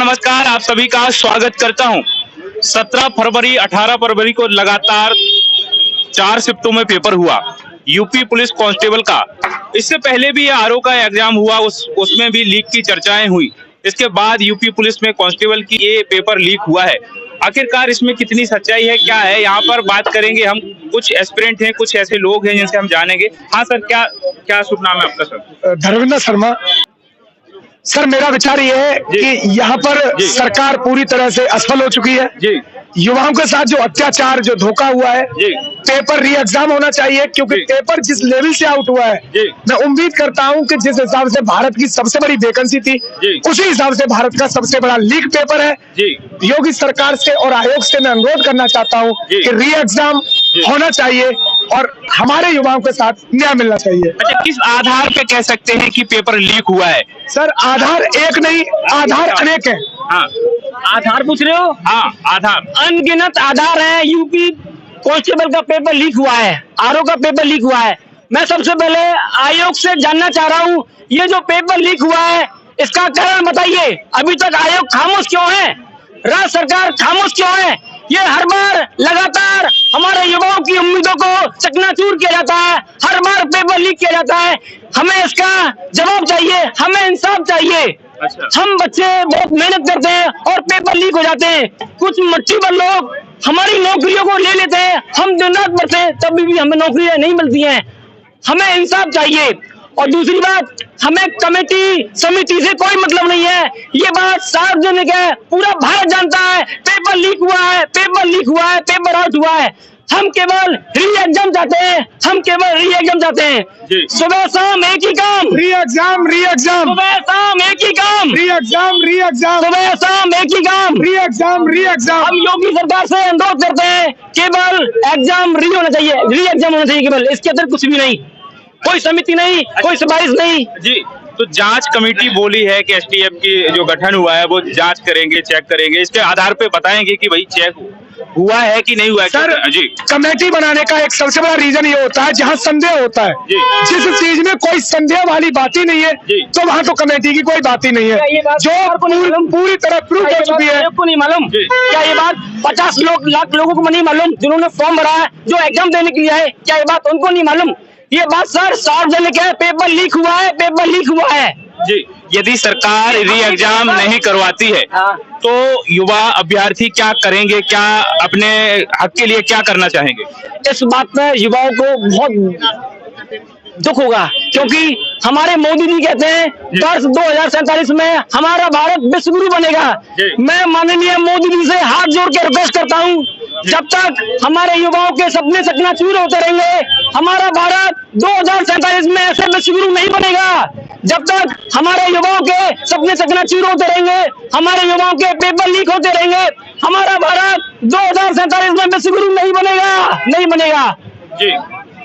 नमस्कार, आप सभी का स्वागत करता हूं। 17 फरवरी 18 फरवरी को लगातार 4 शिफ्टों में पेपर हुआ यूपी पुलिस कांस्टेबल का। इससे पहले भी आरओ का एग्जाम हुआ, उसमें भी लीक की चर्चाएं हुई। इसके बाद यूपी पुलिस में कांस्टेबल की ये पेपर लीक हुआ है। आखिरकार इसमें कितनी सच्चाई है, क्या है, यहाँ पर बात करेंगे हम। कुछ एस्पिरेंट हैं, कुछ ऐसे लोग हैं जिनसे हम जानेंगे। हाँ सर, क्या शुभ नाम है आपका? सर धर्मेंद्र शर्मा। सर, मेरा विचार ये है कि यहाँ पर सरकार पूरी तरह से असफल हो चुकी है जी। युवाओं के साथ जो अत्याचार, जो धोखा हुआ है जी। पेपर री एग्जाम होना चाहिए, क्योंकि पेपर जिस लेवल से आउट हुआ है जी। मैं उम्मीद करता हूँ कि जिस हिसाब से भारत की सबसे बड़ी वैकेंसी थी उसी हिसाब से भारत का सबसे बड़ा लीक पेपर है जी। योगी सरकार से और आयोग से मैं अनुरोध करना चाहता हूँ कि री एग्जाम होना चाहिए और हमारे युवाओं के साथ न्याय मिलना चाहिए। अच्छा, किस आधार पे कह सकते हैं कि पेपर लीक हुआ है? सर, आधार एक नहीं, आधार अनेक है। हाँ, आधार पूछ रहे हो? हाँ, आधार अनगिनत आधार है। यूपी कांस्टेबल का पेपर लीक हुआ है, आरओ का पेपर लीक हुआ है। मैं सबसे पहले आयोग से जानना चाह रहा हूँ, ये जो पेपर लीक हुआ है इसका कारण बताइए। अभी तक आयोग खामोश क्यों है? राज्य सरकार खामोश क्यों है? ये हर बार लगातार हमारे युवाओं की उम्मीदों को चकनाचूर किया जाता है, हर बार पेपर लीक किया जाता है। हमें इसका जवाब चाहिए, हमें इंसाफ चाहिए। अच्छा। हम बच्चे बहुत मेहनत करते हैं और पेपर लीक हो जाते हैं। कुछ मट्टी पर लोग हमारी नौकरियों को ले लेते हैं, हम दिन रात पढ़ते हैं तभी भी हमें नौकरियां नहीं मिलती हैं। हमें इंसाफ चाहिए। और दूसरी बात, हमें कमेटी समिति से कोई मतलब नहीं है। ये बात सार्वजनिक है, पूरा भारत जानता है। पेपर लीक हुआ है, पेपर लीक हुआ है, पेपर आउट हुआ है। हम केवल री एग्जाम चाहते हैं, हम केवल री एग्जाम चाहते हैं। सुबह शाम एक ही काम, री एग्जाम, री एग्जाम, सुबह शाम एक ही काम, री एग्जाम, री एग्जाम, सुबह शाम एक ही काम, री एग्जाम, री एग्जाम। हम योगी सरकार से अनुरोध करते हैं, केवल एग्जाम री होना चाहिए, री एग्जाम होना चाहिए केवल, इसके अंदर कुछ भी नहीं, कोई समिति नहीं, कोई सिफारिश नहीं जी। तो जांच कमेटी बोली है कि एसटीएफ की जो गठन हुआ है वो जांच करेंगे, चेक करेंगे, इसके आधार पे बताएंगे कि भाई चेक हुआ है कि नहीं हुआ है। सर जी, कमेटी बनाने का एक सबसे बड़ा रीजन ये होता है जहाँ संदेह होता है जी। जिस चीज में कोई संदेह वाली बात ही नहीं है तो वहाँ तो कमेटी की कोई बात ही नहीं है, जो पूरी तरह प्रूव हो चुकी है। आपको नहीं मालूम क्या ये बात? 50 लाख लोगों को नहीं मालूम जिन्होंने फॉर्म भरा है, जो एग्जाम देने के लिए है, क्या ये बात उनको नहीं मालूम? ये बात सर सार्वजनिक है, पेपर लीक हुआ है, पेपर लीक हुआ है जी। यदि सरकार री एग्जाम नहीं करवाती है तो युवा अभ्यर्थी क्या करेंगे, क्या अपने हक के लिए क्या करना चाहेंगे? इस बात में युवाओं को बहुत दुख होगा, क्योंकि हमारे मोदी जी कहते हैं वर्ष 2047 में हमारा भारत विश्व गुरु बनेगा। मैं माननीय मोदी जी से हाथ जोड़ के रिक्वेस्ट करता हूँ, जब तक हमारे युवाओं के सपने चकनाचूर होते रहेंगे, हमारा भारत 2047 में ऐसे विश्व गुरु नहीं बनेगा। जब तक हमारे युवाओं के सपने चकनाचूर होते रहेंगे, हमारे युवाओं के पेपर लीक होते रहेंगे, हमारा भारत 2047 में विश्व गुरु नहीं बनेगा, नहीं बनेगा जी।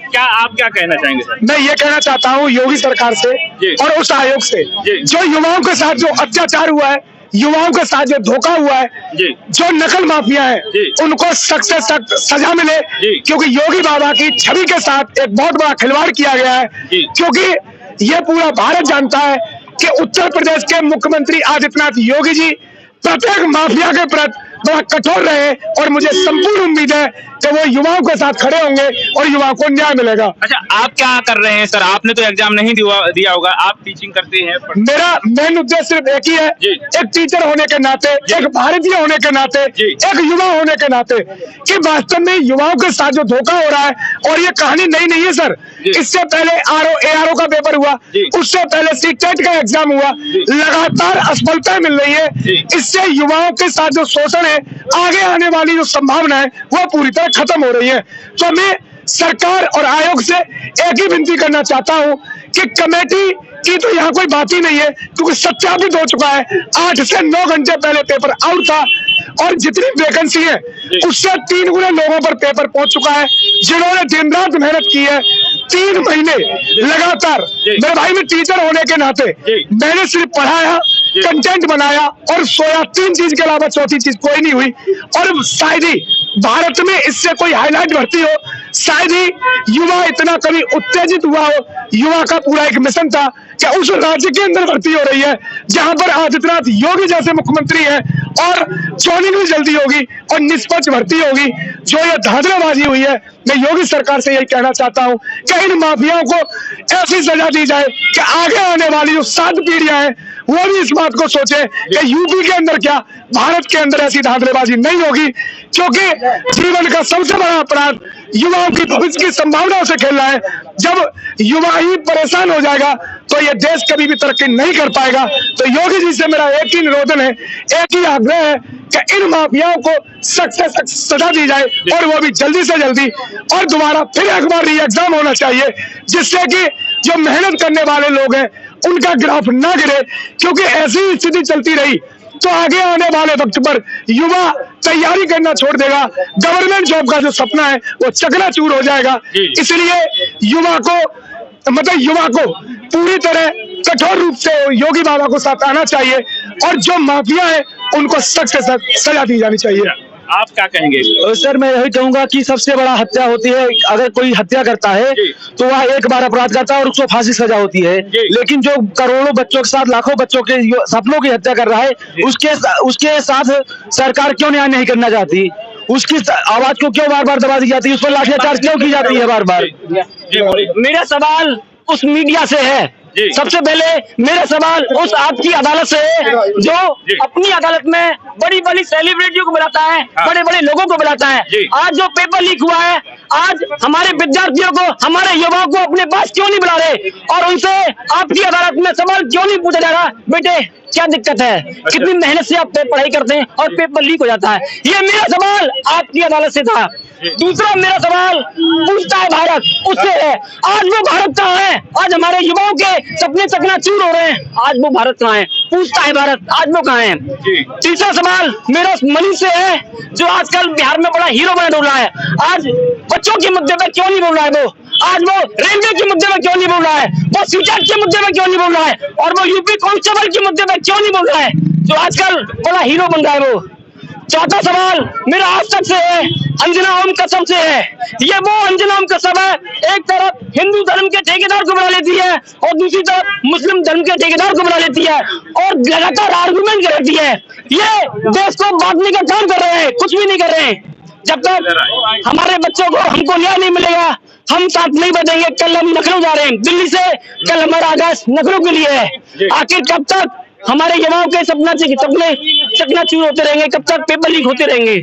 क्या आप क्या कहना चाहेंगे सर? मैं ये कहना चाहता हूँ योगी सरकार से और उस आयोग से, जो युवाओं के साथ जो अत्याचार हुआ है, युवाओं के साथ जो धोखा हुआ है, जो नकल माफिया है, उनको सख्त से सख्त सजा मिले, क्योंकि योगी बाबा की छवि के साथ एक बहुत बड़ा खिलवाड़ किया गया है। क्योंकि ये पूरा भारत जानता है कि उत्तर प्रदेश के मुख्यमंत्री आदित्यनाथ योगी जी प्रत्येक माफिया के प्रति बड़ा कठोर रहे और मुझे संपूर्ण उम्मीद है कि वो युवाओं के साथ खड़े होंगे और युवाओं को न्याय मिलेगा। अच्छा, आप क्या कर रहे हैं सर? आपने तो एग्जाम नहीं दिया होगा, आप टीचिंग करते हैं। मेरा मेन उद्देश्य सिर्फ एक ही है, एक टीचर होने के नाते, एक भारतीय होने के नाते, एक युवा होने के नाते, कि वास्तव में युवाओं के साथ जो धोखा हो रहा है, और ये कहानी नई नहीं है सर। इससे पहले ARO का पेपर हुआ, उससे पहले सीटेट का एग्जाम हुआ, लगातार असफलता मिल रही है। इससे युवाओं के साथ जो शोषण है, आगे आने वाली जो संभावना है वो पूरी तरह खत्म हो रही है। तो मैं सरकार और आयोग से एक ही विनती करना चाहता हूं कि कमेटी की तो यहाँ कोई बात ही नहीं है, क्योंकि सत्यापित हो चुका है। 8 से 9 घंटे पहले पेपर आउट था और जितनी वैकेंसी है उससे 3 गुना लोगों पर पेपर पहुंच चुका है, जिन्होंने दिन रात मेहनत की है। 3 महीने लगातार, मेरे भाई, में टीचर होने के नाते मैंने सिर्फ पढ़ाया, कंटेंट बनाया और सोया। 3 चीज के अलावा चौथी चीज कोई नहीं हुई। और शायद ही भारत में इससे कोई हाईलाइट भर्ती हो, शायद ही युवा इतना कभी उत्तेजित हुआ हो। युवा का पूरा एक मिशन था कि उस राज्य के अंदर भर्ती हो रही है जहां पर आदित्यनाथ योगी जैसे मुख्यमंत्री है, और चोनिंग भी जल्दी होगी और निष्पक्ष भर्ती होगी। जो ये धांधलेबाजी हुई है, मैं योगी सरकार से यही कहना चाहता हूं कि इन माफियाओं को ऐसी सजा दी जाए कि आगे आने वाली जो 7 पीढ़ियां हैं वो भी इस बात को सोचे कि यूपी के अंदर क्या भारत के अंदर ऐसी धांधलेबाजी नहीं होगी। क्योंकि जीवन का सबसे बड़ा अपराध युवाओं की भविष्य की संभावनाओं से खेलना है। जब युवा ही परेशान हो जाएगा तो ये देश कभी भी तरक्की नहीं कर पाएगा। तो योगी जी से मेरा एक ही निवेदन है, एक ही आग्रह है कि इन माफियाओं को सख्त से सख्त सजा दी जाए और वो भी जल्दी से जल्दी, और दोबारा फिर एक बार री एग्जाम होना चाहिए जिससे कि जो मेहनत करने वाले लोग हैं उनका ग्राफ ना गिरे। क्योंकि ऐसी स्थिति चलती रही तो आगे आने वाले वक्त पर युवा तैयारी करना छोड़ देगा, गवर्नमेंट जॉब का जो सपना है वो चकनाचूर हो जाएगा। इसलिए युवा को पूरी तरह कठोर रूप से योगी बाबा को साथ आना चाहिए और जो माफिया है उनको सख्त से सख्त सजा दी जानी चाहिए। आप क्या कहेंगे? सर मैं यही कहूंगा कि सबसे बड़ा हत्या होती है, अगर कोई हत्या करता है तो वह एक बार अपराध करता है और उसको फांसी सजा होती है। लेकिन जो करोड़ों बच्चों के साथ, लाखों बच्चों के सपनों की हत्या कर रहा है, उसके साथ सरकार क्यों न्याय नहीं करना चाहती? उसकी आवाज को क्यों बार बार दबा दी जाती है? उस पर लाठीचार्ज क्यों की जाती है बार बार? मेरा सवाल उस मीडिया से है, सबसे पहले मेरा सवाल उस आपकी अदालत से है जो अपनी अदालत में बड़ी बड़ी सेलिब्रिटियों को बुलाता है, बड़े बड़े लोगों को बुलाता है। आज जो पेपर लीक हुआ है, आज हमारे विद्यार्थियों को, हमारे युवाओं को अपने पास क्यों नहीं बुला रहे और उनसे आपकी अदालत में सवाल क्यों नहीं पूछा जा रहा? बेटे क्या दिक्कत है? कितनी मेहनत से आप पढ़ाई करते हैं और पेपर लीक हो जाता है? ये मेरा सवाल आपकी अदालत से था। दूसरा मेरा सवाल पूछता है भारत उससे है, आज वो भारत कहाँ है? आज हमारे युवाओं के सपने चकनाचूर हो रहे हैं, आज वो भारत कहाँ है? पूछता है भारत, आज वो कहाँ है? तीसरा सवाल मेरा मनीष से है जो आजकल बिहार में बड़ा हीरो बना डोल रहा है, आज बच्चों के मुद्दे पर क्यों नहीं बोल रहा है? वो आज वो रेलवे के मुद्दे पर क्यों नहीं बोल रहा है? वो सीटेट के मुद्दे पर क्यों नहीं बोल रहा है? और वो यूपी कांस्टेबल के मुद्दे पर क्यों नहीं बोल रहा है जो आजकल बड़ा हीरो बन रहा है वो? चौथा सवाल मेरा आज तक से है, अंजना ओम कसम से है। ये वो अंजना ओम कसम है, एक तरफ हिंदू धर्म के ठेकेदार को बुला लेती है और दूसरी तरफ मुस्लिम धर्म के ठेकेदार को बुला लेती है और लगातार आर्गुमेंट करती है। ये देश को बांटने का काम कर रहे हैं, कुछ भी नहीं कर रहे हैं। जब तक हमारे बच्चों को, हमको न्याय नहीं मिलेगा, हम साथ नहीं बढ़ेंगे। कल हम लखनऊ जा रहे हैं दिल्ली से, कल हमारा आगाज लखनऊ के लिए है। आखिर कब तक हमारे युवाओं के सपने चकनाचूर होते रहेंगे? कब तक पेपर लीक होते रहेंगे?